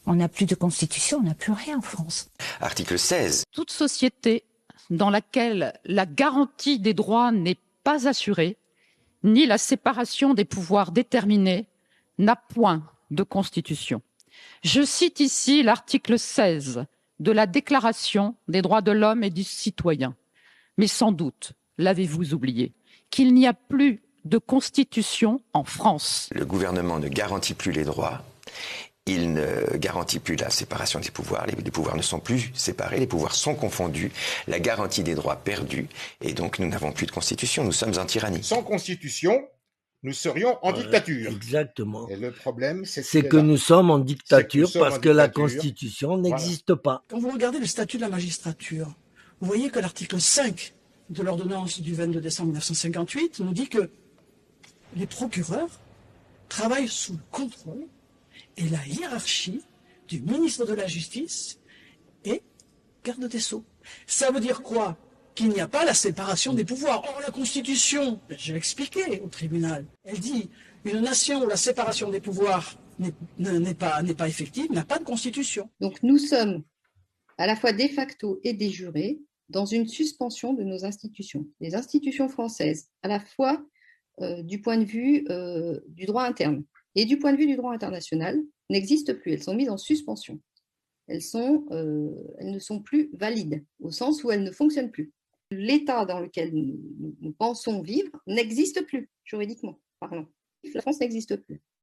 On n'a plus de constitution, on n'a plus rien en France. Article 16. Toute société dans laquelle la garantie des droits n'est pas assurée, ni la séparation des pouvoirs déterminée, n'a point de constitution. Je cite ici l'article 16 de la Déclaration des droits de l'homme et du citoyen. Mais sans doute l'avez-vous oublié, qu'il n'y a plus de constitution en France. Le gouvernement ne garantit plus les droits. Il ne garantit plus la séparation des pouvoirs. Les pouvoirs ne sont plus séparés, les pouvoirs sont confondus. La garantie des droits perdue. Et donc nous n'avons plus de constitution, nous sommes en tyrannie. Sans constitution, nous serions en dictature. Exactement. Et le problème, c'est que nous sommes en dictature parce que la constitution n'existe pas. Quand vous regardez le statut de la magistrature, vous voyez que l'article 5 de l'ordonnance du 22 décembre 1958 nous dit que les procureurs travaillent sous le contrôle et la hiérarchie du ministre de la Justice et garde des Sceaux. Ça veut dire quoi? Qu'il n'y a pas la séparation des pouvoirs. Or, la Constitution, j'ai expliqué au tribunal, elle dit une nation où la séparation des pouvoirs n'est pas effective, n'a pas de Constitution. Donc nous sommes à la fois de facto et de jure dans une suspension de nos institutions. Les institutions françaises, à la fois du point de vue du droit interne et du point de vue du droit international, n'existent plus. Elles sont mises en suspension. Elles ne sont plus valides, au sens où elles ne fonctionnent plus. L'état dans lequel nous pensons vivre n'existe plus, juridiquement parlant. La France n'existe plus.